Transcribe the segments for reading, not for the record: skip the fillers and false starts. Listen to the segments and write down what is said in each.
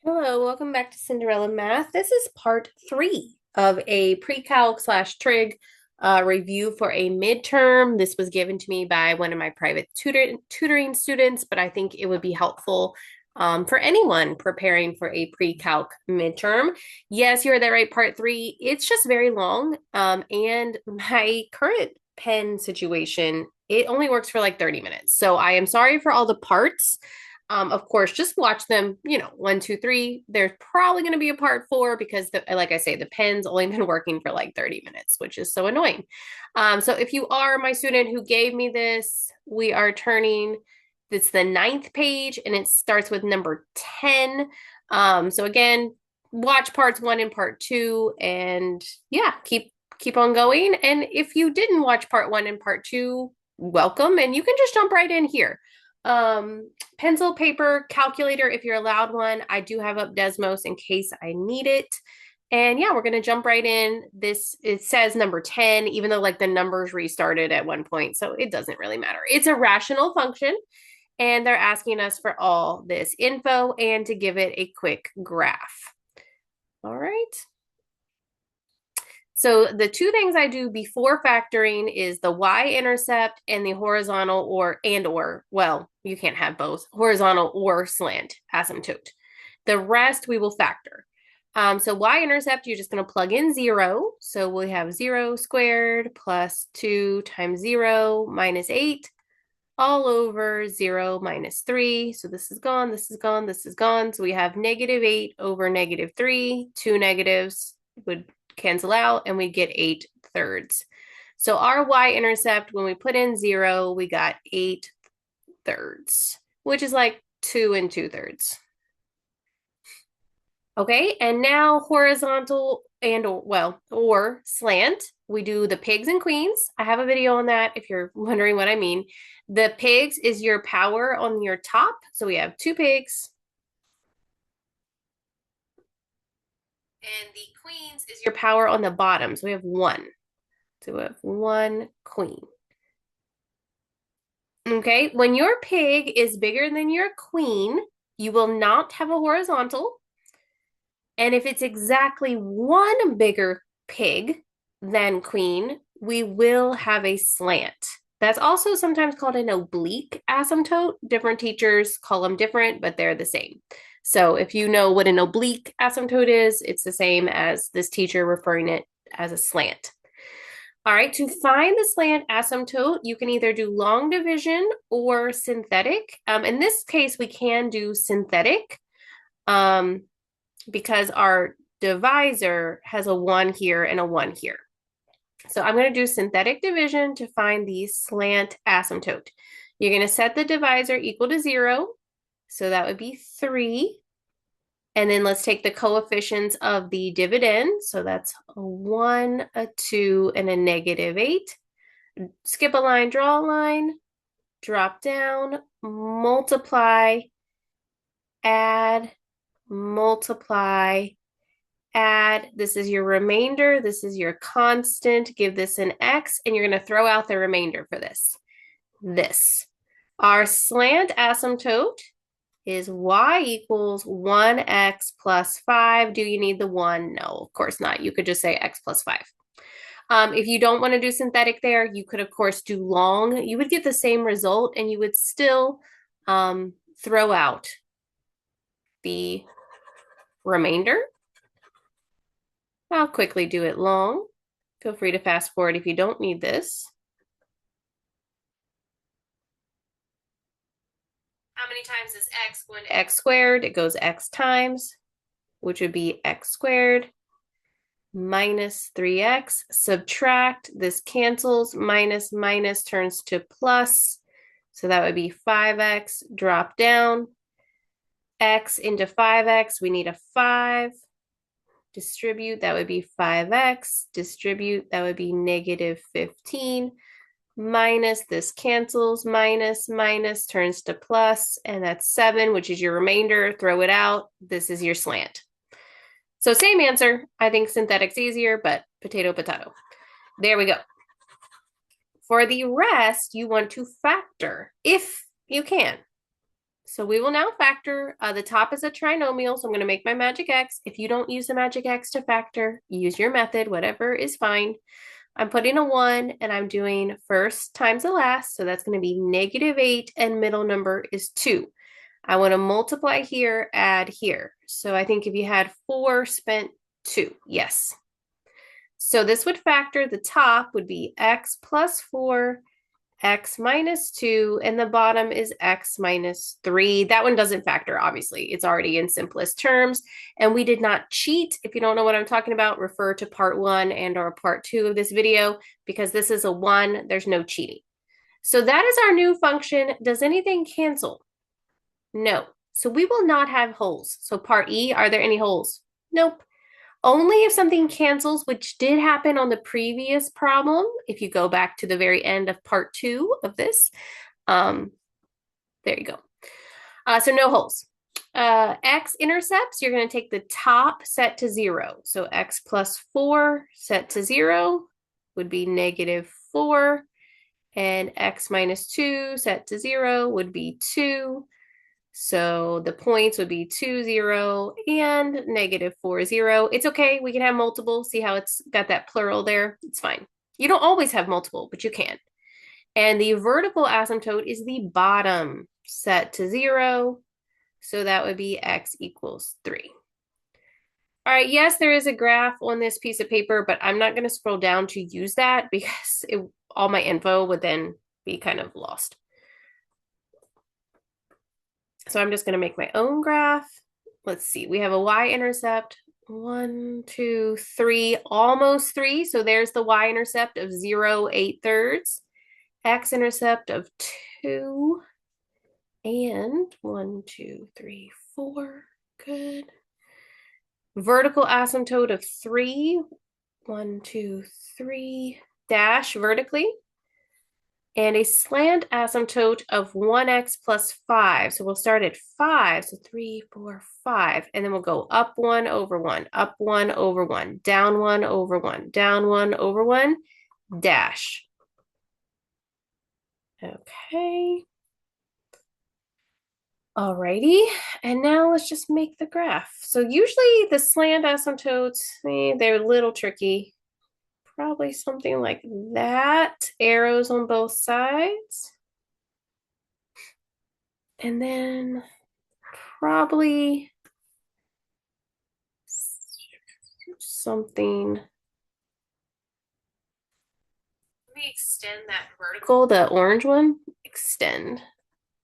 Hello, welcome back to Cinderella Math. This is part three of a pre-calc slash trig review for a midterm. This was given to me by one of my private tutoring students, but I think it would be helpful for anyone preparing for a pre-calc midterm. Yes, you're there right, part three. It's just very long. And my current pen situation, it only works for like 30 minutes. So I am sorry for all the parts. Of course, just watch them, one, two, three. There's probably going to be a part four because, like I say, the pen's only been working for like 30 minutes, which is so annoying. So if you are my student who gave me this, we are turning, it's the ninth page and it starts with number 10. So again, watch parts one and part two and yeah, keep on going. And if you didn't watch part one and part two, welcome. And you can just jump right in here. Pencil, paper, calculator, if you're allowed one. I do have up Desmos in case I need it. And yeah, we're going to jump right in. It says number 10, even though like the numbers restarted at one point. So it doesn't really matter. It's a rational function. And they're asking us for all this info and to give it a quick graph. All right. So the two things I do before factoring is the y-intercept and the horizontal or, well, you can't have both, horizontal or slant asymptote. The rest we will factor. So y-intercept, you're just going to plug in 0. So we have 0 squared plus 2 times 0 minus 8 all over 0 minus 3. So this is gone, this is gone, this is gone. So we have negative 8 over negative 3. Two negatives would cancel out and we get 8/3. So our y-intercept, when we put in 0, we got 8/3, which is like 2 2/3. Okay, and now horizontal and or slant. We do the pigs and queens. I have a video on that if you're wondering what I mean. The pigs is your power on your top. So we have two pigs. And the queens is your power on the bottom. So we have one. So we have one queen. Okay, when your pig is bigger than your queen, you will not have a horizontal. And if it's exactly one bigger pig than queen, we will have a slant. That's also sometimes called an oblique asymptote. Different teachers call them different, but they're the same. So if you know what an oblique asymptote is, it's the same as this teacher referring it as a slant. All right, to find the slant asymptote, you can either do long division or synthetic. In this case, we can do synthetic because our divisor has a 1 here and a 1 here. So I'm going to do synthetic division to find the slant asymptote. You're going to set the divisor equal to 0. So that would be 3. And then let's take the coefficients of the dividend. So that's a 1, a 2, and a negative 8. Skip a line, draw a line, drop down, multiply, add, multiply, add. This is your remainder. This is your constant. Give this an x, and you're going to throw out the remainder for this. Our slant asymptote is y equals 1x plus 5. Do you need the 1? No, of course not. You could just say x plus 5. If you don't want to do synthetic there, you could, of course, do long. You would get the same result, and you would still throw out the remainder. I'll quickly do it long. Feel free to fast forward if you don't need this. How many times is x going to x squared? It goes x times, which would be x squared minus 3x. Subtract, this cancels, minus minus turns to plus. So that would be 5x, drop down. X into 5x, we need a 5. Distribute, that would be 5x. Distribute, that would be negative 15. Minus, this cancels, minus, minus turns to plus, and that's 7, which is your remainder. Throw it out. This is your slant. So same answer. I think synthetic's easier, but potato, potato. There we go. For the rest, you want to factor if you can. So we will now factor. The top is a trinomial, so I'm going to make my magic X. If you don't use the magic X to factor, use your method, whatever is fine. I'm putting a 1 and I'm doing first times the last, so that's going to be -8 and middle number is 2. I want to multiply here, add here. So I think if you had 4 spent 2, yes. So this would factor, the top would be X plus 4, X minus 2, and the bottom is X minus 3. That one doesn't factor, obviously. It's already in simplest terms, and we did not cheat. If you don't know what I'm talking about, refer to part 1 and or part 2 of this video, because this is a 1, there's no cheating. So that is our new function. Does anything cancel? No. So we will not have holes. So part E, are there any holes? Nope. Only if something cancels, which did happen on the previous problem. If you go back to the very end of part 2 of this, there you go. So no holes. X-intercepts, you're going to take the top set to 0. So X plus 4 set to 0 would be -4. And X minus 2 set to 0 would be 2. So the points would be 2, 0, and -4, 0. It's okay. We can have multiple. See how it's got that plural there? It's fine. You don't always have multiple, but you can. And the vertical asymptote is the bottom set to 0. So that would be X equals 3. All right, yes, there is a graph on this piece of paper, but I'm not going to scroll down to use that because all my info would then be kind of lost. So I'm just going to make my own graph. Let's see. We have a y-intercept. 1, 2, 3, almost 3. So there's the y-intercept of 0, 8/3. X-intercept of 2. And 1, 2, 3, 4. Good. Vertical asymptote of 3. 1, 2, 3. Dash vertically. And a slant asymptote of 1x plus 5. So we'll start at 5. So 3, 4, 5. And then we'll go up 1 over 1, up 1 over 1, down 1 over 1, down 1 over 1, dash. Okay. Alrighty. And now let's just make the graph. So usually the slant asymptotes, they're a little tricky. Probably something like that. Arrows on both sides. And then probably something. Let me extend that vertical, the orange one. Extend.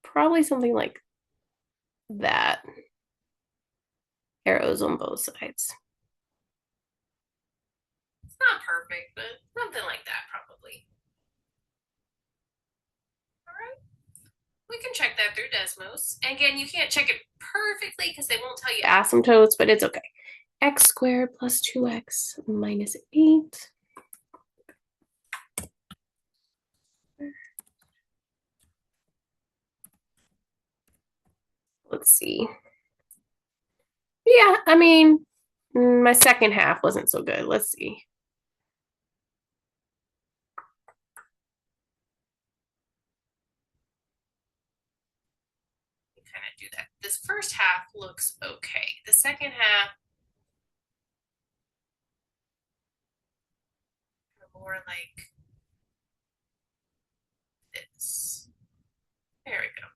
Probably something like that. Arrows on both sides. It's not perfect, but something like that probably. All right. We can check that through Desmos. And again, you can't check it perfectly because they won't tell you asymptotes, but it's okay. X squared plus 2x minus 8. Let's see. Yeah, I mean, my second half wasn't so good. Let's see. Kind of do that. This first half looks okay. The second half, more like this. There we go.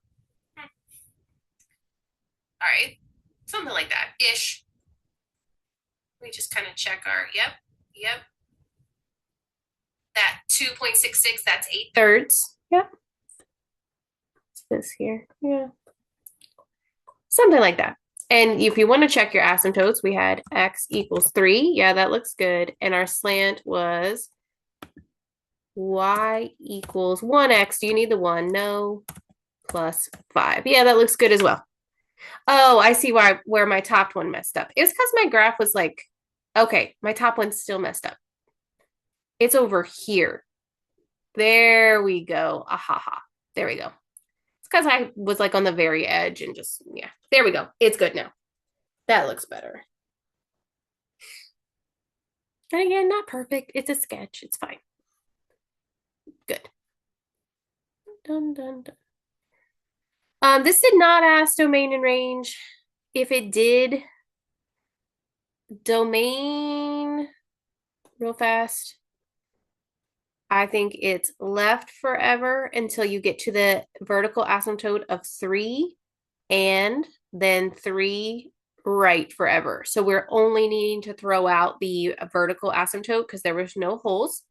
All right, something like that ish. We just kind of check our yep. That 2.66, that's 8/3. Yep. It's this here. Yeah. Something like that. And if you want to check your asymptotes, we had x equals 3. Yeah, that looks good. And our slant was y equals 1x. Do you need the 1? No. Plus 5. Yeah, that looks good as well. Oh, I see where my top one messed up. It's because my graph was like, okay, my top one's still messed up. It's over here. There we go. Ahaha. There we go. It's because I was like on the very edge and just, yeah. There we go. It's good now. That looks better. And again, not perfect. It's a sketch. It's fine. Good. Dun, dun, dun. This did not ask domain and range. If it did, domain, real fast, I think it's left forever until you get to the vertical asymptote of 3 and then 3 right forever. So we're only needing to throw out the vertical asymptote because there was no holes.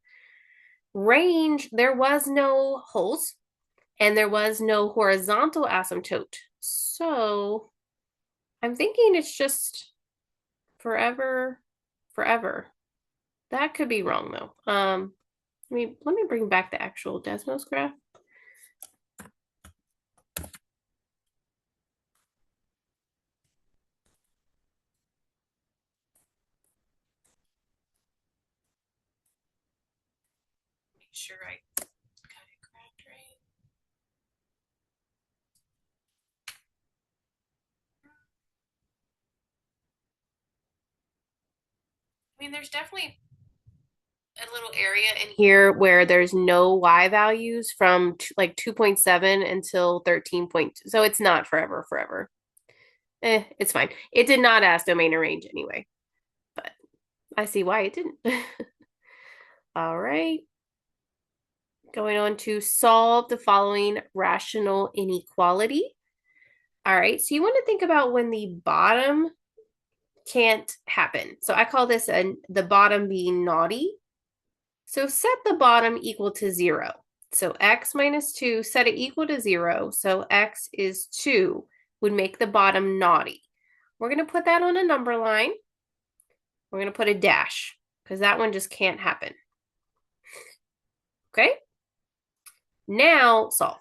Range, there was no holes and there was no horizontal asymptote. So I'm thinking it's just forever, forever. That could be wrong though. Let me bring back the actual Desmos graph. Make sure I got it correct, right? I mean, there's definitely a little area in here where there's no y values from like 2.7 until 13.2. So it's not forever, forever. It's fine. It did not ask domain or range anyway, but I see why it didn't. All right. Going on to solve the following rational inequality. All right. So you want to think about when the bottom can't happen. So I call this the bottom being naughty. So set the bottom equal to 0. So x minus 2, set it equal to 0. So x is 2 would make the bottom naughty. We're going to put that on a number line. We're going to put a dash because that one just can't happen. Okay? Now solve.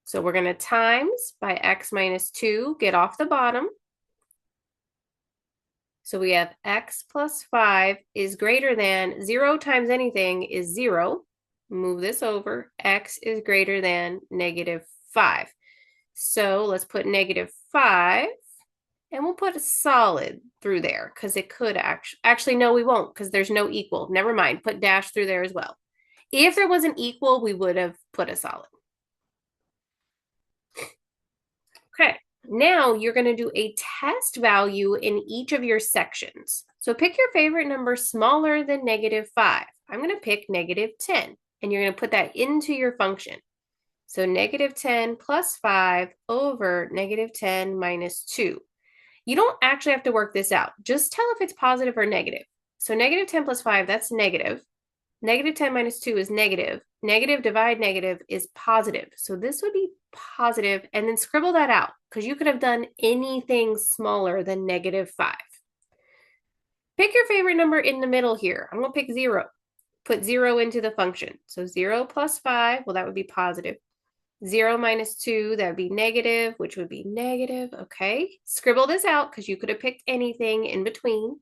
So we're going to times by x minus 2, get off the bottom. So we have x plus 5 is greater than 0 times anything is 0. Move this over. X is greater than negative 5. So let's put negative 5 and we'll put a solid through there because it could actually, no, we won't because there's no equal. Never mind. Put dash through there as well. If there was an equal, we would have put a solid. Okay. Now you're going to do a test value in each of your sections. So pick your favorite number smaller than negative 5. I'm going to pick negative 10, and you're going to put that into your function. So negative 10 plus 5 over negative 10 minus 2. You don't actually have to work this out. Just tell if it's positive or negative. So negative 10 plus 5, that's negative. Negative 10 minus 2 is negative. Negative divide negative is positive. So this would be positive, and then scribble that out because you could have done anything smaller than negative 5. Pick your favorite number in the middle here. I'm going to pick 0. Put 0 into the function. So 0 plus 5, well, that would be positive. 0 minus 2, that would be negative, which would be negative. Okay. Scribble this out because you could have picked anything in between.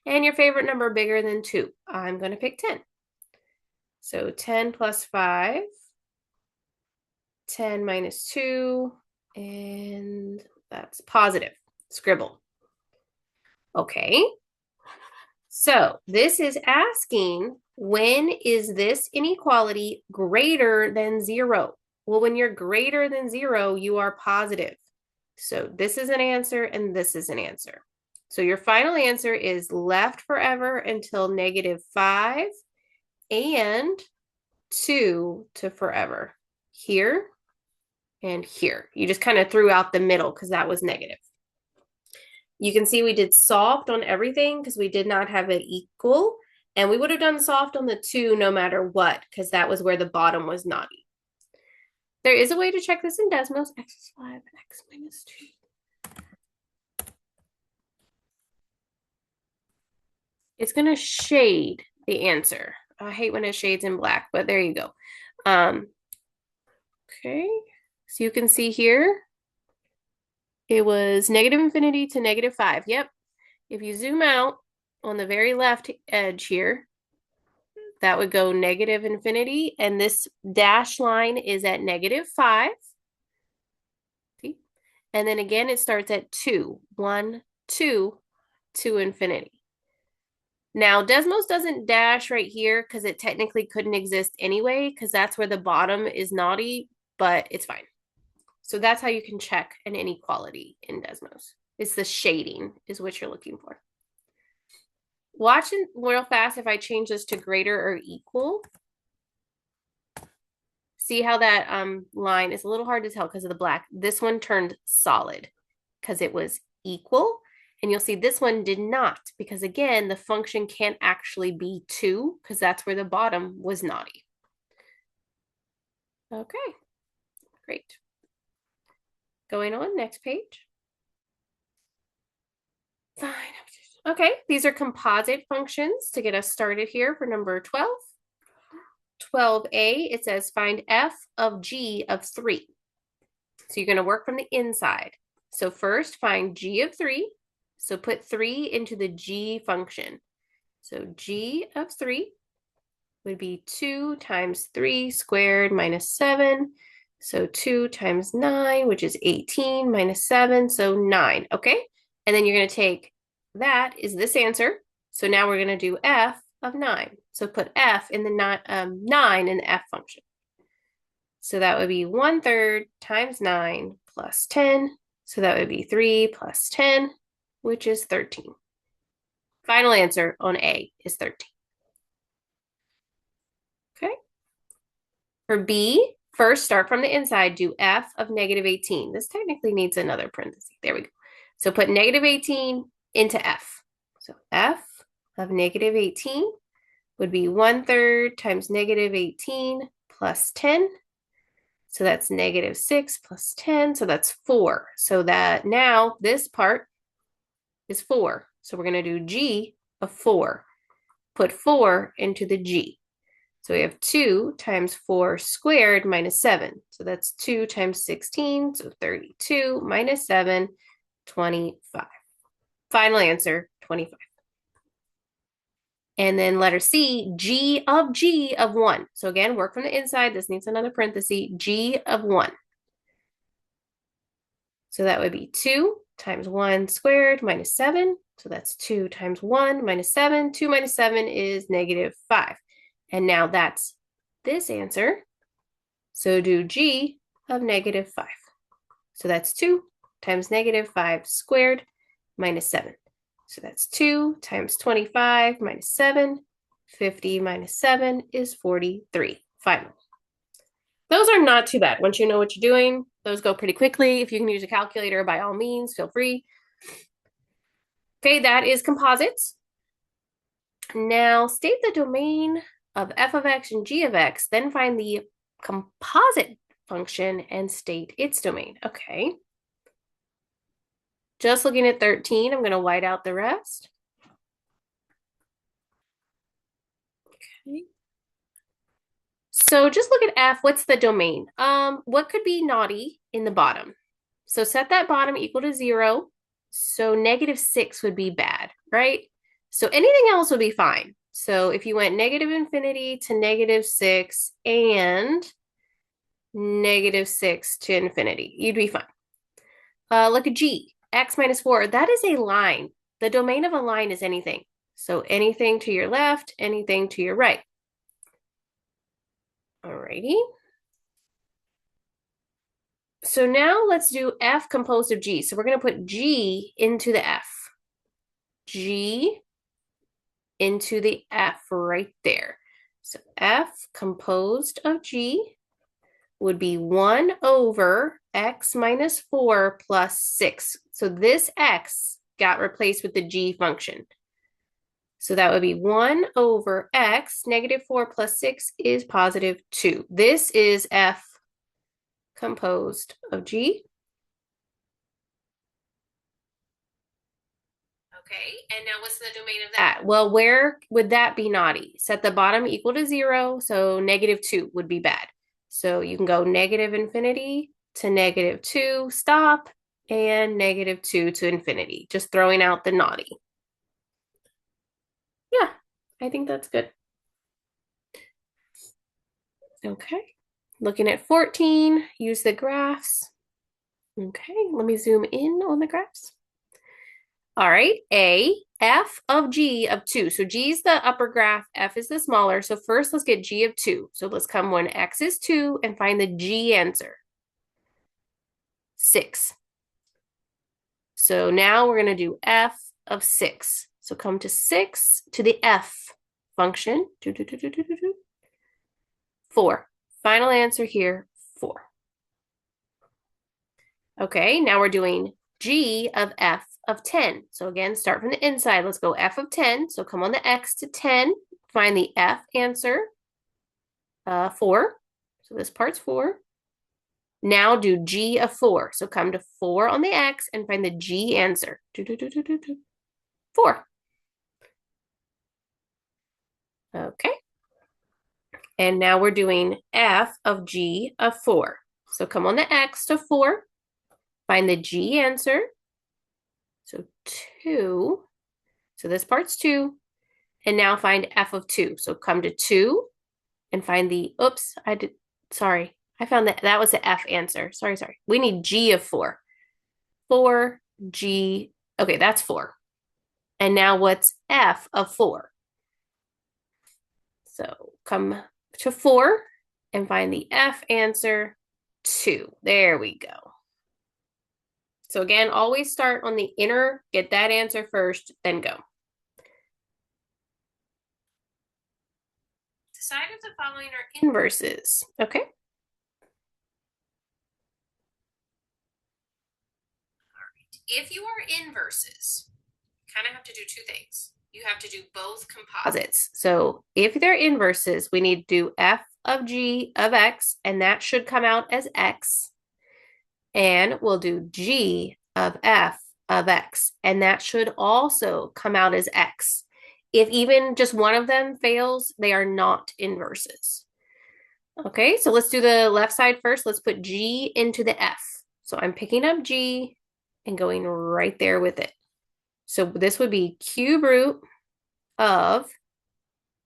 And your favorite number bigger than 2. I'm going to pick 10. So 10 plus 5, 10 minus 2, and that's positive. Scribble. Okay. So this is asking, when is this inequality greater than 0? Well, when you're greater than 0, you are positive. So this is an answer and this is an answer. So your final answer is left forever until negative 5 and 2 to forever. Here and here. You just kind of threw out the middle because that was negative. You can see we did soft on everything because we did not have it equal. And we would have done soft on the 2 no matter what because that was where the bottom was naughty. There is a way to check this in Desmos. X is 5, x minus 2. It's going to shade the answer. I hate when it shades in black, but there you go. Okay, so you can see here, it was negative infinity to negative 5. Yep. If you zoom out on the very left edge here, that would go negative infinity, and this dash line is at negative 5. See? And then again, it starts at 2. 1, 2, to infinity. Now, Desmos doesn't dash right here because it technically couldn't exist anyway, because that's where the bottom is naughty, but it's fine. So that's how you can check an inequality in Desmos. It's the shading is what you're looking for. Watch it real fast if I change this to greater or equal. See how that line is a little hard to tell because of the black. This one turned solid because it was equal. And you'll see this one did not because, again, the function can't actually be 2 because that's where the bottom was naughty. Okay, great. Going on, next page. Fine. Okay, these are composite functions to get us started here for number 12. 12a, it says find f of g of 3. So you're going to work from the inside. So first find g of 3. So put 3 into the g function. So g of 3 would be 2 times 3 squared minus 7. So 2 times 9, which is 18, minus 7, so 9. Okay? And then you're going to take that is this answer. So now we're going to do f of 9. So put f in the 9 in the f function. So that would be 1/3 times 9 plus 10. So that would be 3 plus 10, which is 13. Final answer on A is 13. Okay. For B, first start from the inside, do f of negative 18. This technically needs another parenthesis. There we go. So put negative 18 into f. So f of negative 18 would be 1/3 times negative 18 plus 10. So that's negative 6 plus 10. So that's 4. So that now this part is 4. So we're going to do g of 4. Put 4 into the g. So we have 2 times 4 squared minus 7. So that's 2 times 16. So 32 minus 7, 25. Final answer, 25. And then letter C, g of 1. So again, work from the inside. This needs another parenthesis. G of 1. So that would be 2 times 1 squared minus 7. So that's 2 times 1 minus 7. 2 minus 7 is negative 5. And now that's this answer. So do g of negative 5. So that's 2 times negative 5 squared minus 7. So that's 2 times 25 minus 7. 50 minus 7 is 43. Final. Those are not too bad. Once you know what you're doing, those go pretty quickly. If you can use a calculator, by all means, feel free. Okay, that is composites. Now state the domain of f of x and g of x, then find the composite function and state its domain. Okay. Just looking at 13, I'm going to white out the rest. Okay. So just look at f. What's the domain? What could be naughty in the bottom? So set that bottom equal to 0. So negative 6 would be bad, right? So anything else would be fine. So if you went negative infinity to negative 6 and negative 6 to infinity, you'd be fine. Look at G, x minus 4. That is a line. The domain of a line is anything. So anything to your left, anything to your right. Alrighty. So now let's do f composed of g. So we're going to put g into the f. G into the f right there. So f composed of g would be 1 over x minus 4 plus 6. So this x got replaced with the g function. So that would be 1 over x, negative 4 plus 6 is positive 2. This is f composed of g. Okay, and now what's the domain of that? Well, where would that be naughty? Set the bottom equal to 0, so negative 2 would be bad. So you can go negative infinity to negative 2, stop, and negative 2 to infinity. Just throwing out the naughty. Yeah, I think that's good. Okay, looking at 14, use the graphs. Okay, let me zoom in on the graphs. All right, f of g of 2. So g is the upper graph, f is the smaller. So first let's get g of 2. So let's come when x is 2 and find the g answer. 6. So now we're going to do f of 6. So come to 6 to the f function. 4. Final answer here, 4. Okay, now we're doing g of f of 10. So again, start from the inside. Let's go f of 10. So come on the x to 10. Find the f answer, 4. So this part's 4. Now do g of 4. So come to 4 on the x and find the g answer. 4. Okay. And now we're doing f of g of 4. So come on the x to 4. Find the g answer. So 2. So this part's 2. And now find f of 2. So come to 2 and find the, oops, sorry. I found that was the f answer. Sorry. We need g of 4. 4g, okay, that's 4. And now what's f of 4? So come to 4 and find the f answer, 2. There we go. So again, always start on the inner, get that answer first, then go. Decide if the following are inverses. Okay. All right. If you are inverses, you kind of have to do two things. You have to do both composites. So if they're inverses, we need to do f of g of x, and that should come out as x. And we'll do g of f of x, and that should also come out as x. If even just one of them fails, they are not inverses. Okay, so let's do the left side first. Let's put g into the f. So I'm picking up g and going right there with it. So this would be cube root of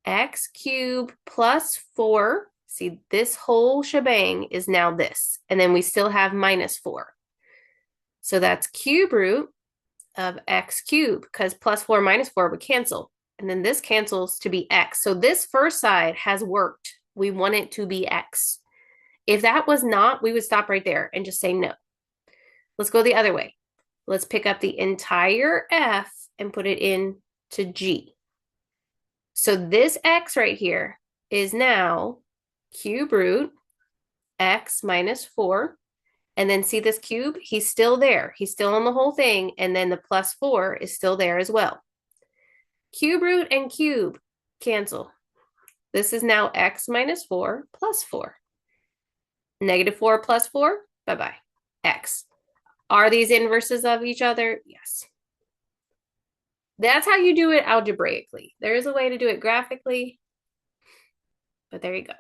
x cubed plus 4. See, this whole shebang is now this. And then we still have minus 4. So that's cube root of x cubed, because plus 4 minus 4 would cancel. And then this cancels to be x. So this first side has worked. We want it to be x. If that was not, we would stop right there and just say no. Let's go the other way. Let's pick up the entire f and put it into g. So this x right here is now cube root x minus 4. And then see this cube? He's still there. He's still on the whole thing. And then the plus 4 is still there as well. Cube root and cube cancel. This is now x minus 4 plus 4. Negative 4 plus 4, bye-bye, x. Are these inverses of each other? Yes. That's how you do it algebraically. There is a way to do it graphically, but there you go.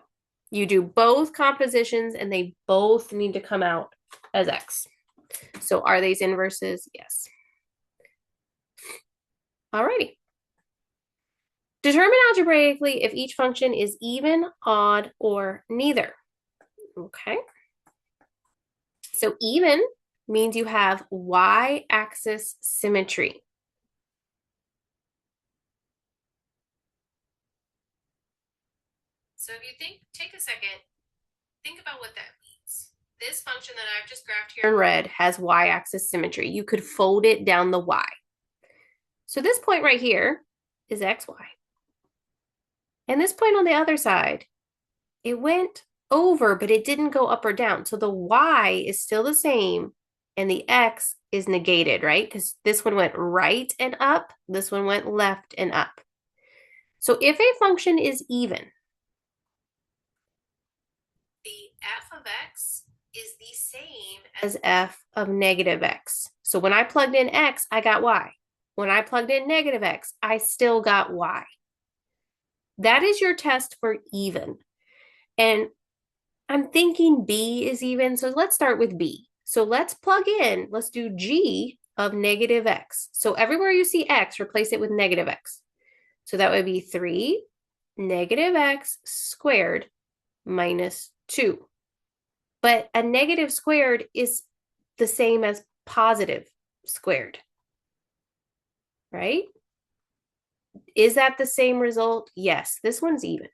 You do both compositions and they both need to come out as x. So are these inverses? Yes. Alrighty. Determine algebraically if each function is even, odd, or neither. Okay. So even means you have y-axis symmetry. So if you take a second, think about what that means. This function that I've just graphed here in red has y-axis symmetry. You could fold it down the y. So this point right here is xy. And this point on the other side, it went over, but it didn't go up or down. So the y is still the same and the x is negated, right? Because this one went right and up, this one went left and up. So if a function is even, the f of x is the same as f of negative x. So when I plugged in x, I got y. When I plugged in negative x, I still got y. That is your test for even. And I'm thinking b is even, so let's start with b. So let's plug in, let's do g of negative x. So everywhere you see x, replace it with negative x. So that would be 3 negative x squared minus 2. But a negative squared is the same as positive squared. right? Is that the same result? Yes, this one's even.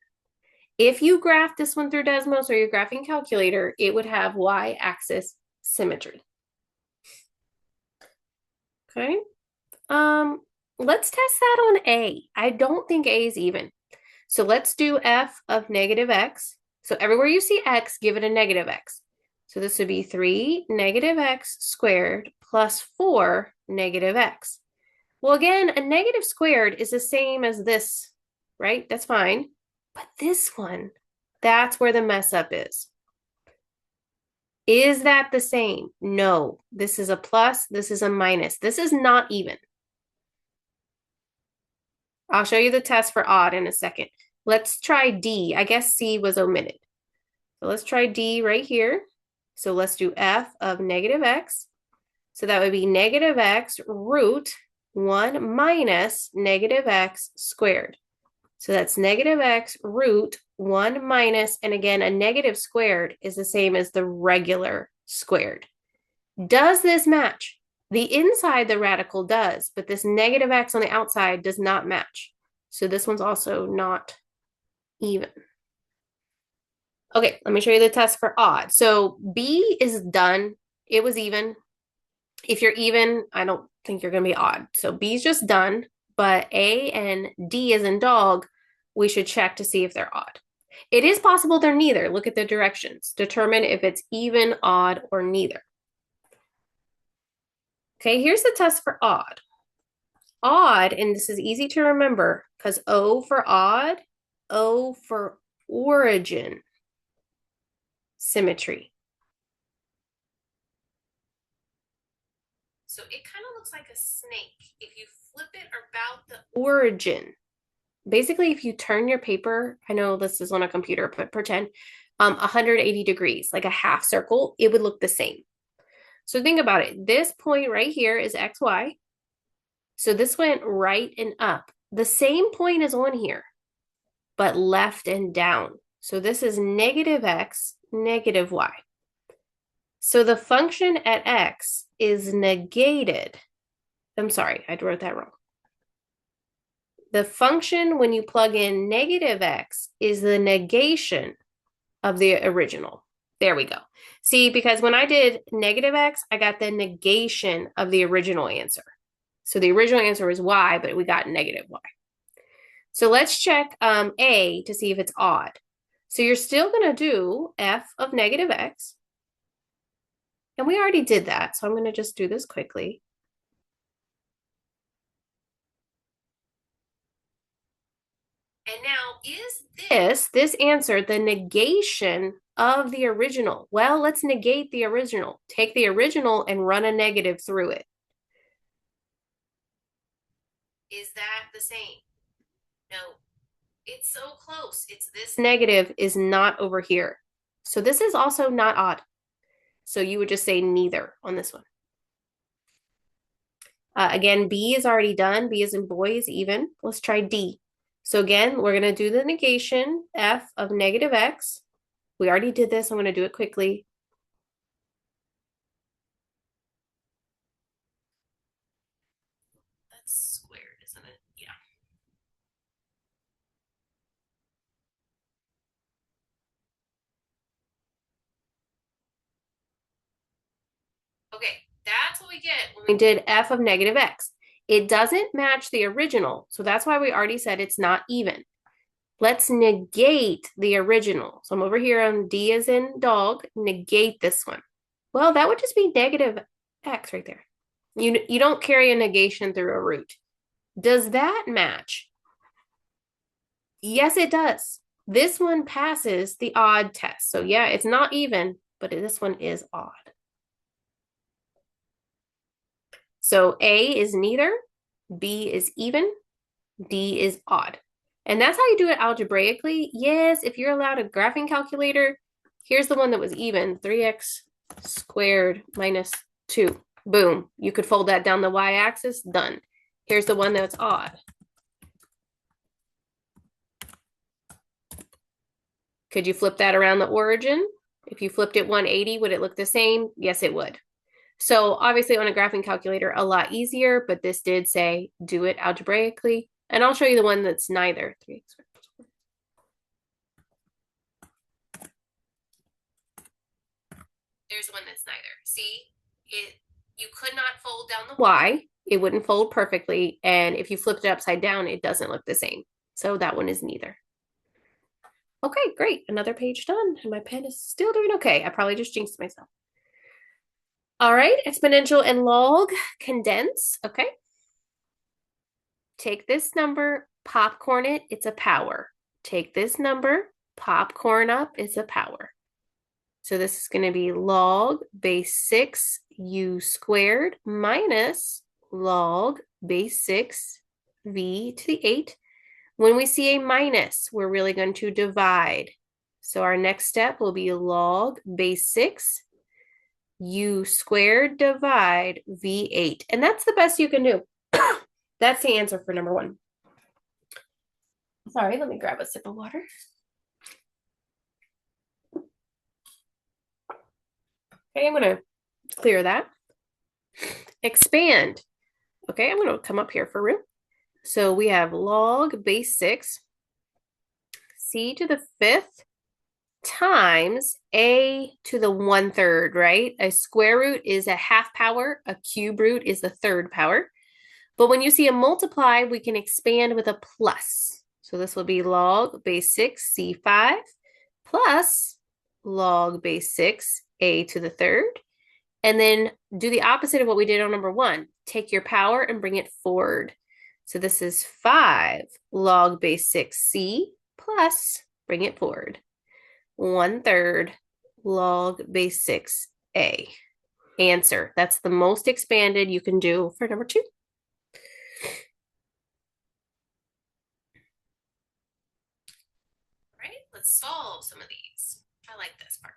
If you graph this one through Desmos or your graphing calculator, it would have y-axis symmetry. Okay. Let's test that on A. I don't think A is even. So let's do f of negative x. So everywhere you see x, give it a negative x. So this would be 3 negative x squared plus 4 negative x. Well, again, a negative squared is the same as this, right? That's fine. But this one, that's where the mess up is. Is that the same? No. This is a plus, this is a minus. This is not even. I'll show you the test for odd in a second. Let's try D. I guess C was omitted. So let's try D right here. So let's do f of negative x. So that would be negative x root 1 minus negative x squared. So that's negative x root 1 minus, and again, a negative squared is the same as the regular squared. Does this match? The inside, the radical does, but this negative x on the outside does not match. So this one's also not even. Okay, let me show you the test for odd. So B is done. It was even. If you're even, I don't think you're going to be odd. So B is just done, but A and D as in dog, we should check to see if they're odd. It is possible they're neither. Look at the directions. Determine if it's even, odd, or neither. Okay, here's the test for odd. Odd, and this is easy to remember because O for odd, O for origin, symmetry. So it kind of looks like a snake. If you flip it about the origin, basically if you turn your paper, I know this is on a computer, but pretend 180 degrees, like a half circle, it would look the same. So think about it. This point right here is XY. So this went right and up. The same point is on here, but left and down. So this is negative X, negative Y. So the function at X is negated. I'm sorry, I wrote that wrong. The function when you plug in negative X is the negation of the original. There we go. See, because when I did negative X, I got the negation of the original answer. So the original answer was Y, but we got negative Y. So let's check A to see if it's odd. So you're still going to do f of negative x. And we already did that, so I'm going to just do this quickly. And now, is this answer the negation of the original? Well, let's negate the original. Take the original and run a negative through it. Is that the same? No. It's so close. It's this negative is not over here. So this is also not odd. So you would just say neither on this one. Again, B is already done. B is in boy is even. Let's try D. So again, we're going to do the negation, f of negative x. We already did this. I'm going to do it quickly. That's squared, isn't it? Yeah. Okay, that's what we get when we did f of negative x. It doesn't match the original, so that's why we already said it's not even. Let's negate the original. So I'm over here on D as in dog, negate this one. Well, that would just be negative x right there. You don't carry a negation through a root. Does that match? Yes, it does. This one passes the odd test. So yeah, it's not even, but this one is odd. So A is neither, B is even, D is odd. And that's how you do it algebraically. Yes, if you're allowed a graphing calculator, here's the one that was even, 3x squared minus 2. Boom. You could fold that down the y-axis, done. Here's the one that's odd. Could you flip that around the origin? If you flipped it 180, would it look the same? Yes, it would. So obviously on a graphing calculator, a lot easier, but this did say do it algebraically. And I'll show you the one that's neither. 3x. There's one that's neither. See, you could not fold down the y. It wouldn't fold perfectly. And if you flipped it upside down, it doesn't look the same. So that one is neither. Okay, great. Another page done. And my pen is still doing okay. I probably just jinxed myself. All right, exponential and log condense. Okay. Take this number, popcorn it, it's a power. Take this number, popcorn up, it's a power. So this is going to be log base 6 u squared minus log base 6 v to the 8. When we see a minus, we're really going to divide. So our next step will be log base 6 u squared divide v8. And that's the best you can do. That's the answer for number 1. Sorry, let me grab a sip of water. Okay, I'm going to clear that. Expand. Okay, I'm going to come up here for room. So we have log base 6 c to the 5th times a to the 1/3, right? A square root is a half power. A cube root is the third power. But when you see a multiply, we can expand with a plus. So this will be log base 6 c5 plus log base 6 a to the 3rd. And then do the opposite of what we did on number 1. Take your power and bring it forward. So this is 5 log base 6c plus, bring it forward, 1/3 log base 6a. Answer. That's the most expanded you can do for number 2. All right, let's solve some of these. I like this part.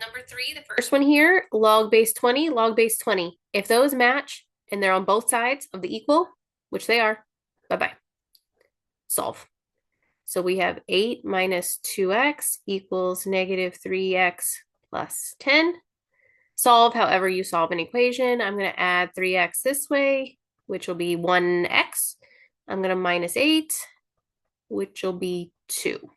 Number 3, the first one here, log base 20, log base 20. If those match and they're on both sides of the equal, which they are, bye-bye. Solve. So we have 8 minus 2x equals negative 3x plus 10. Solve however you solve an equation. I'm going to add 3x this way, which will be 1x. I'm going to minus 8, which will be 2.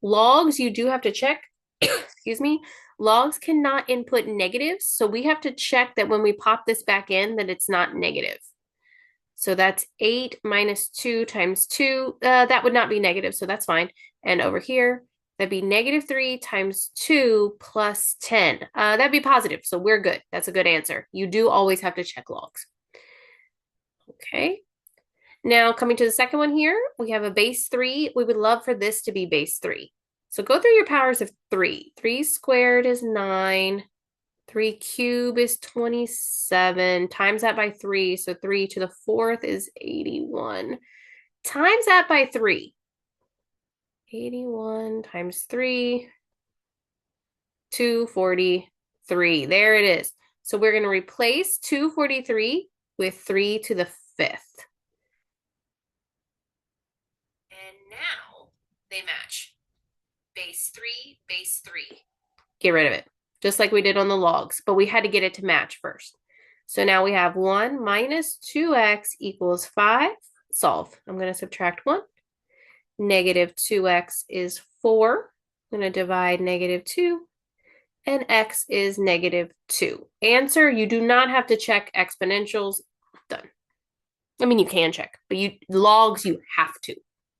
Logs, you do have to check. Excuse me. Logs cannot input negatives, so we have to check that when we pop this back in that it's not negative. So that's 8 minus 2 times 2. That would not be negative, so that's fine. And over here, that'd be negative 3 times 2 plus 10. That'd be positive, so we're good. That's a good answer. You do always have to check logs. Okay. Now, coming to the second one here, we have a base 3. We would love for this to be base 3. So go through your powers of 3. 3 squared is 9. 3 cubed is 27. Times that by 3. So 3 to the 4th is 81. Times that by 3. 81 times 3. 243. There it is. So we're going to replace 243 with 3 to the 5th. And now they match. Base 3, base 3. Get rid of it. Just like we did on the logs, but we had to get it to match first. So now we have 1 minus 2x equals 5. Solve. I'm going to subtract 1. Negative 2x is 4. I'm going to divide negative 2. And x is negative 2. Answer, you do not have to check exponentials. Done. I mean, you can check, but logs, you have to.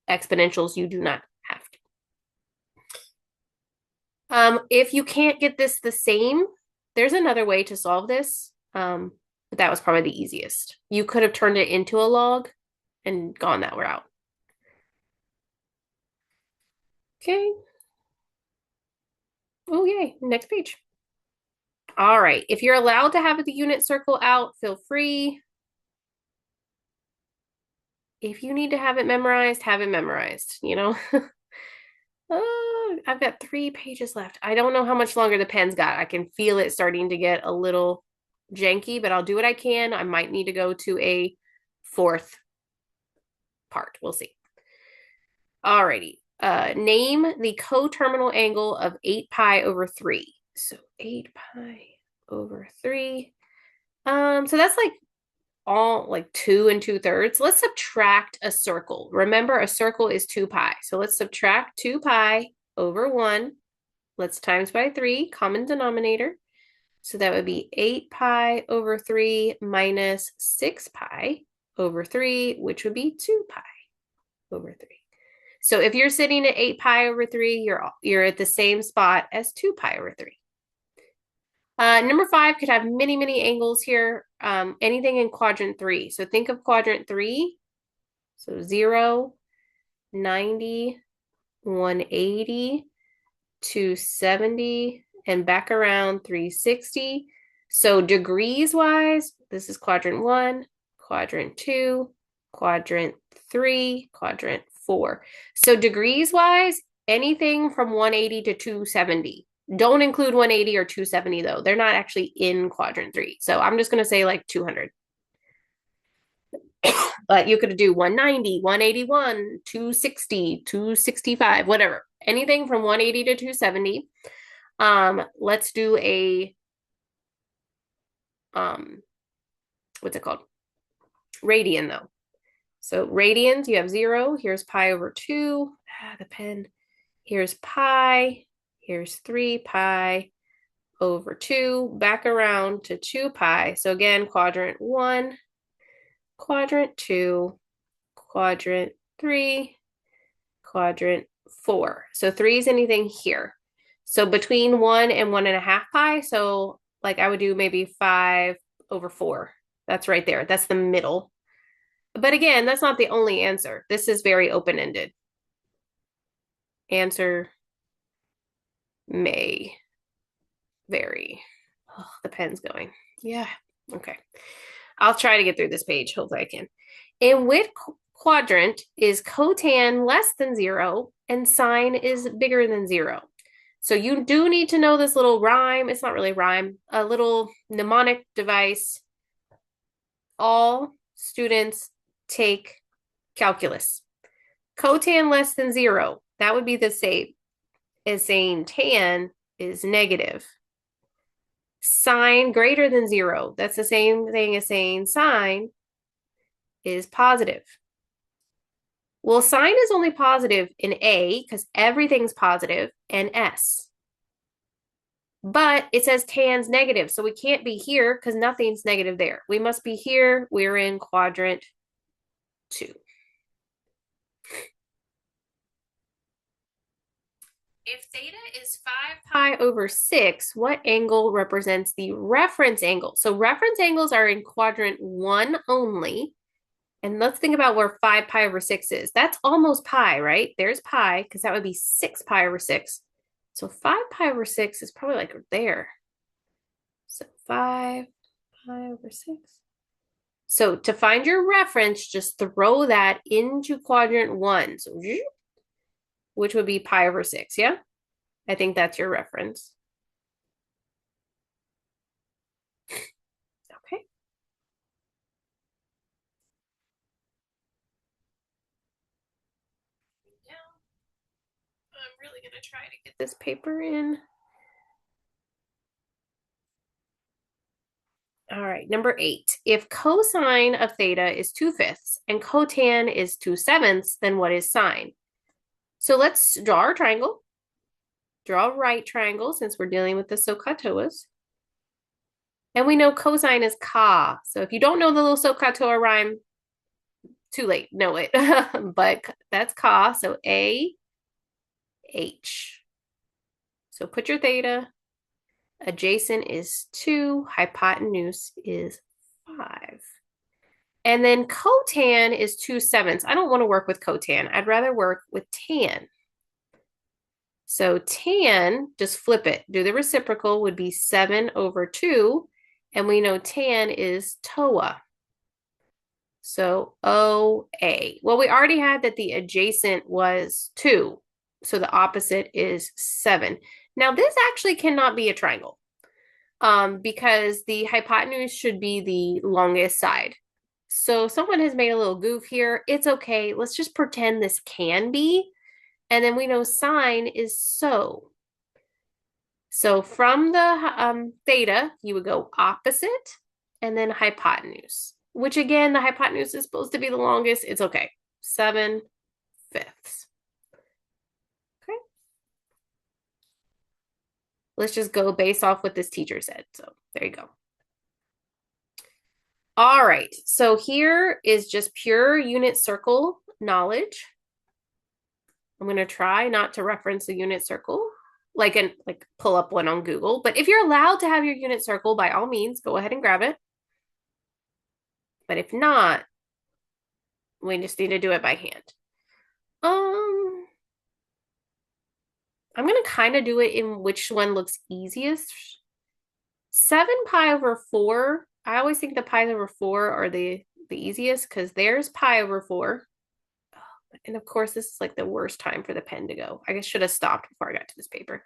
Exponentials, you do not have to. If you can't get this the same, there's another way to solve this, but that was probably the easiest. You could have turned it into a log and gone that route. Okay. Oh, yay. Next page. All right. If you're allowed to have the unit circle out, feel free. If you need to have it memorized, have it memorized, you know? Oh, I've got 3 pages left. I don't know how much longer the pen's got. I can feel it starting to get a little janky, but I'll do what I can. I might need to go to a 4th part. We'll see. Alrighty. Name the coterminal angle of 8 pi over 3. So 8 pi over 3. So that's like all like 2 and 2/3. Let's subtract a circle. Remember, a circle is 2 pi. So let's subtract 2 pi over 1. Let's times by 3, common denominator. So that would be 8 pi over 3 minus 6 pi over 3, which would be 2 pi over 3. So if you're sitting at 8 pi over 3, you're at the same spot as 2 pi over 3. Number 5 could have many, many angles here. Anything in quadrant 3. So think of quadrant 3. So 0, 90, 180, 270, and back around 360. So degrees wise, this is quadrant 1, quadrant 2, quadrant 3, quadrant 4. So degrees wise, anything from 180 to 270. Don't include 180 or 270 though. They're not actually in quadrant 3. So I'm just going to say like 200. But you could do 190, 181, 260, 265, whatever. Anything from 180 to 270. Let's do a what's it called? Radian though. So radians, you have 0. Here's pi over 2. The pen. Here's pi. Here's 3 pi over 2. Back around to 2 pi. So again, quadrant 1, quadrant 2, quadrant 3, quadrant 4. So 3 is anything here. So between 1 and 1.5 pi. So like I would do maybe 5 over 4. That's right there. That's the middle. But again, that's not the only answer. This is very open-ended. Answer may vary. Oh, the pen's going. Yeah. Okay. I'll try to get through this page. Hopefully I can. In which quadrant is cotan less than 0 and sine is bigger than 0? So you do need to know this little rhyme. It's not really rhyme. A little mnemonic device. All students take calculus. Cotan less than 0. That would be the same as saying tan is negative. Sine greater than 0. That's the same thing as saying sine is positive. Well, sine is only positive in A because everything's positive and S. But it says tan's negative, so we can't be here because nothing's negative there. We must be here. We're in quadrant 2. If theta is 5 pi over 6, what angle represents the reference angle? So reference angles are in quadrant 1 only. And let's think about where 5 pi over 6 is. That's almost pi, right? There's pi, because that would be 6 pi over 6. So 5 pi over 6 is probably like there. So 5 pi over 6. So to find your reference, just throw that into quadrant 1. So, which would be pi over 6, yeah? I think that's your reference. Okay. I'm really going to try to get this paper in. All right, number 8. If cosine of theta is 2/5 and cotan is 2/7, then what is sine? So let's draw our triangle. Draw a right triangle since we're dealing with the SOHCAHTOAs. And we know cosine is ka. So if you don't know the little SOHCAHTOA rhyme, too late, know it. But that's ka, so A, H. So put your theta. Adjacent is 2. Hypotenuse is 5. And then cotan is 2/7. I don't want to work with cotan. I'd rather work with tan. So tan, just flip it. Do the reciprocal would be 7 over 2. And we know tan is TOA. So OA. Well, we already had that the adjacent was 2. So the opposite is 7. Now, this actually cannot be a triangle because the hypotenuse should be the longest side. So someone has made a little goof here. It's okay. Let's just pretend this can be. And then we know sine is so. So from the theta, you would go opposite and then hypotenuse, which again, the hypotenuse is supposed to be the longest. It's okay. 7/5. Okay. Let's just go based off what this teacher said. So there you go. All right. So here is just pure unit circle knowledge. I'm going to try not to reference a unit circle, like pull up one on Google. But if you're allowed to have your unit circle, by all means, go ahead and grab it. But if not, we just need to do it by hand. I'm going to kind of do it in which one looks easiest. 7 pi over 4. I always think the pi's over 4 are the easiest because there's pi over 4. And of course, this is like the worst time for the pen to go. I guess should have stopped before I got to this paper.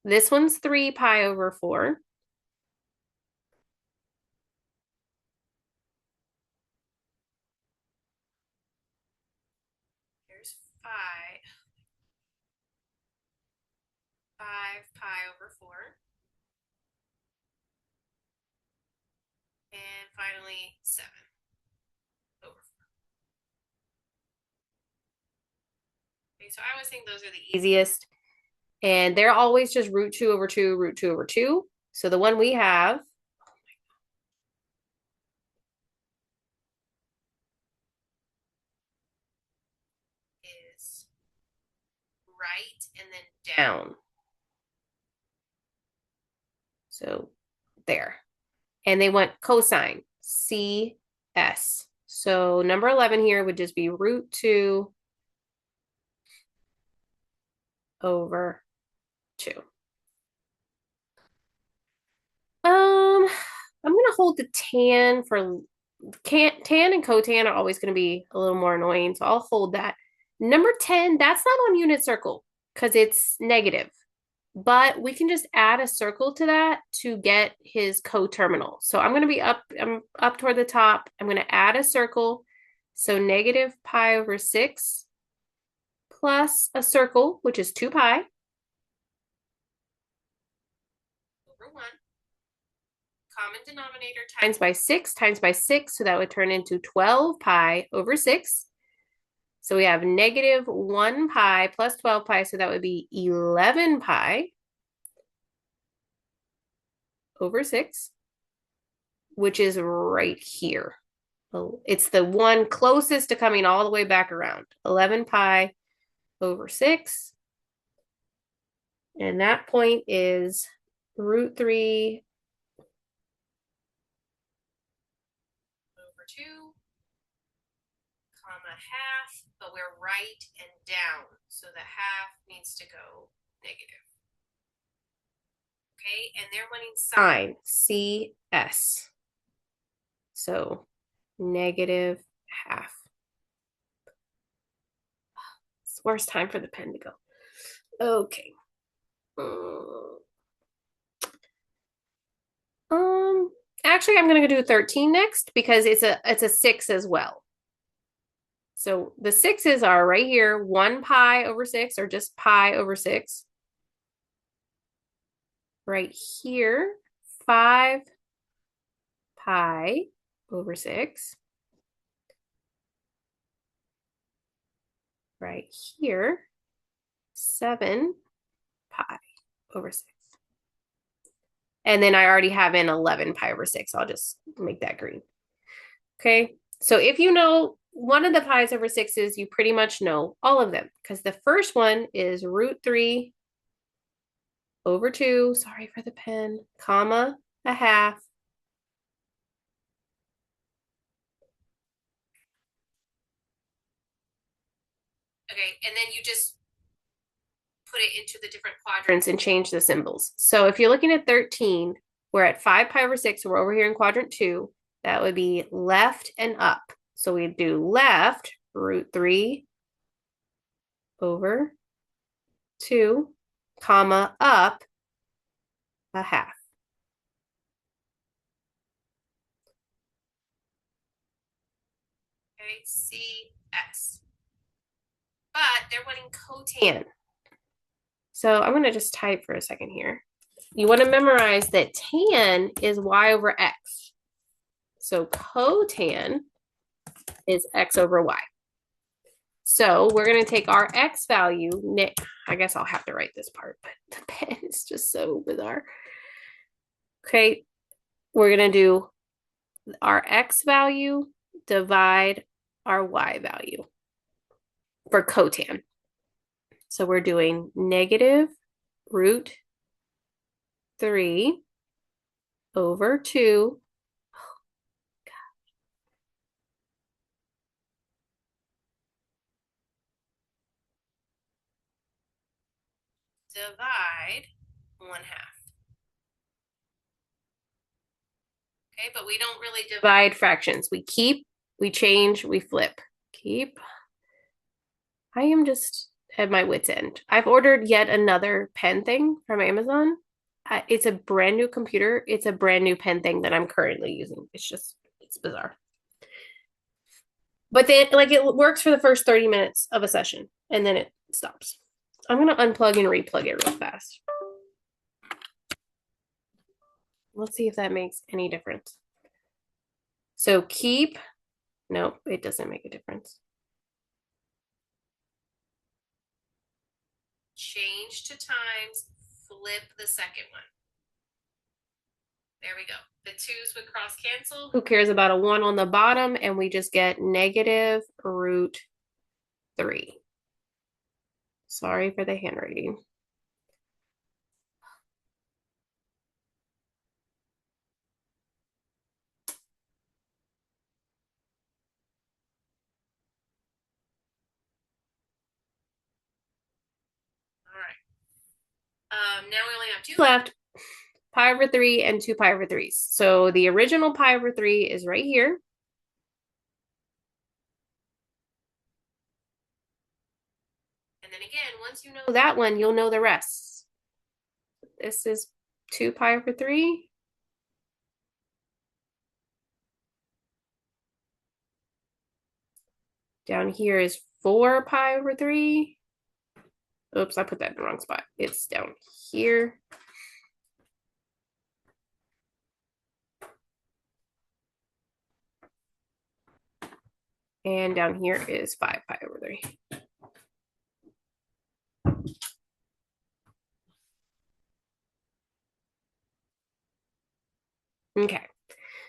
This one's 3 pi over 4. There's 5 pi over 4. And finally, 7 over 4. Okay, so I always think those are the easiest. And they're always just root 2 over 2, root 2 over 2. So the one we have is right and then down. So there. And they want cosine, CS. So number 11 here would just be root 2 over 2. I'm going to hold the tan for tan and cotan are always going to be a little more annoying. So I'll hold that. Number 10, that's not on unit circle because it's negative. But we can just add a circle to that to get his coterminal. So I'm going to be I'm up toward the top. I'm going to add a circle. So negative pi over 6 plus a circle, which is 2 pi over 1. Common denominator times by 6 times by 6. So that would turn into 12 pi over 6. So we have negative 1 pi plus 12 pi. So that would be 11 pi over 6, which is right here. It's the one closest to coming all the way back around. 11 pi over 6. And that point is root 3 over 2, comma half, but we're right and down. So the half needs to go negative. Okay, and they're wanting sine, CS. So negative half. It's the worst time for the pen to go. Okay. Actually, I'm gonna do 13 next because it's a 6 as well. So the 6's are right here, 1 pi over 6, or just pi over 6. Right here, 5 pi over 6. Right here, 7 pi over 6. And then I already have in 11 pi over 6. I'll just make that green. Okay, so if you know one of the pi's over 6's, you pretty much know all of them because the first one is root 3 over 2, sorry for the pen, comma, a half. Okay, and then you just put it into the different quadrants and change the symbols. So if you're looking at 13, we're at 5 pi over 6, so we're over here in quadrant 2. That would be left and up. So we do left, root 3 over 2, comma, up, a half. Okay, CS. But they're wanting cotan. So I'm going to just type for a second here. You want to memorize that tan is y over x. So cotan is x over y. So we're going to take our x value. I guess I'll have to write this part, but the pen is just so bizarre. Okay, we're going to do our x value divide our y value for cotan. So we're doing negative root 3 over 2 divide 1/2. Okay, but we don't really divide fractions. We keep, we change, we flip. Keep. I am just at my wit's end. I've ordered yet another pen thing from Amazon. It's a brand new computer. It's a brand new pen thing that I'm currently using. It's bizarre. But then, like, it works for the first 30 minutes of a session and then it stops. I'm going to unplug and replug it real fast. Let's see if that makes any difference. So keep, nope, it doesn't make a difference. Change to times, flip the second one. There we go. The 2's would cross cancel. Who cares about a 1 on the bottom? And we just get negative root 3. Sorry for the handwriting. All right. Now we only have 2 left. Pi over 3 and 2 pi over 3's. So the original pi over 3 is right here. And then again, once you know that one, you'll know the rest. This is 2 pi over 3. Down here is 4 pi over 3. Oops, I put that in the wrong spot. It's down here. And down here is 5 pi over 3. Okay,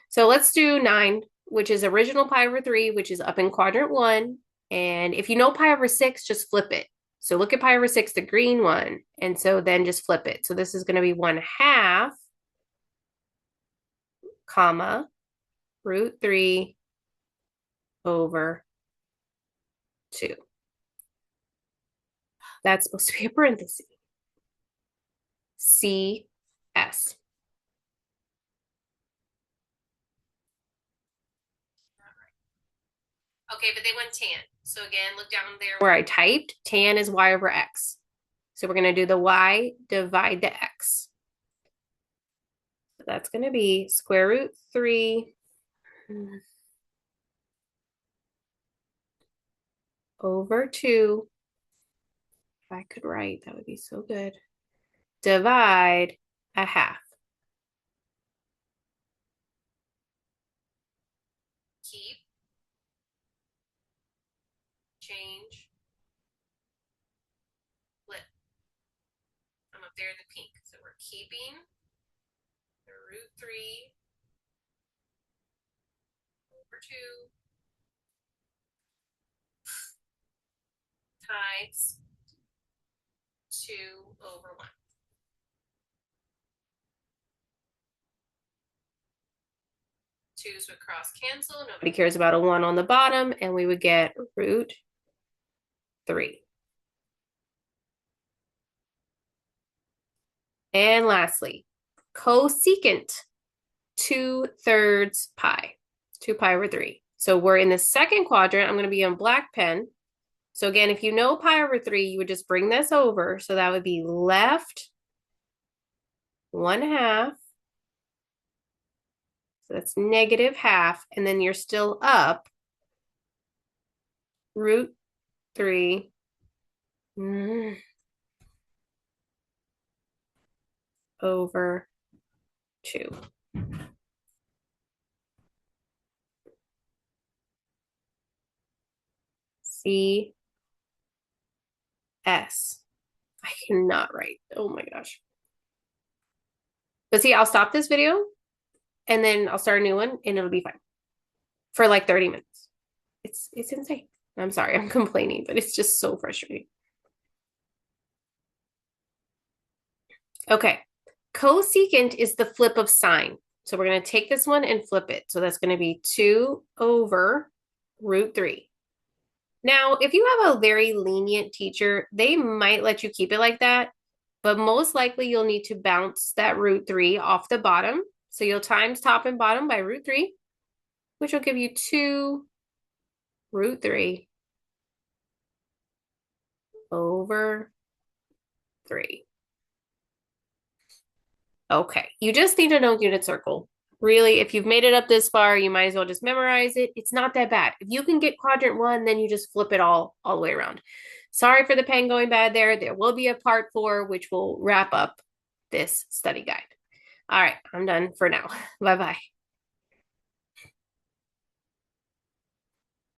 so let's do 9, which is original pi over 3, which is up in quadrant 1. And if you know pi over 6, just flip it. So look at pi over 6, the green one. And so then just flip it. So this is going to be 1/2, comma, root 3 over 2. That's supposed to be a parenthesis. CS. Okay, but they went tan. So again, look down there where I typed. Tan is y over x. So we're going to do the y divide the x. So that's going to be square root 3 over 2. If I could write, that would be so good. Divide 1/2. Keep. Change. Flip. I'm up there in the pink. So we're keeping the root 3 over 2 times 2 over 1. 2's would cross cancel. Nobody cares about a 1 on the bottom, and we would get root 3. And lastly, cosecant 2/3 pi, 2 pi over 3. So we're in the second quadrant. I'm going to be on black pen. So again, if you know pi over 3, you would just bring this over. So that would be left 1/2. So that's negative 1/2. And then you're still up root 3 over 2. C, S. I cannot write. Oh my gosh. But see, I'll stop this video and then I'll start a new one and it'll be fine for like 30 minutes. It's insane. I'm sorry, I'm complaining, but it's just so frustrating. Okay. Cosecant is the flip of sine. So we're going to take this one and flip it. So that's going to be 2 over root 3. Now, if you have a very lenient teacher, they might let you keep it like that, but most likely you'll need to bounce that root 3 off the bottom. So you'll times top and bottom by root 3, which will give you 2 root 3 over 3. Okay, you just need to know unit circle. Really, if you've made it up this far, you might as well just memorize it. It's not that bad. If you can get quadrant 1, then you just flip it all the way around. Sorry for the pen going bad there. There will be a part 4, which will wrap up this study guide. All right, I'm done for now. Bye-bye.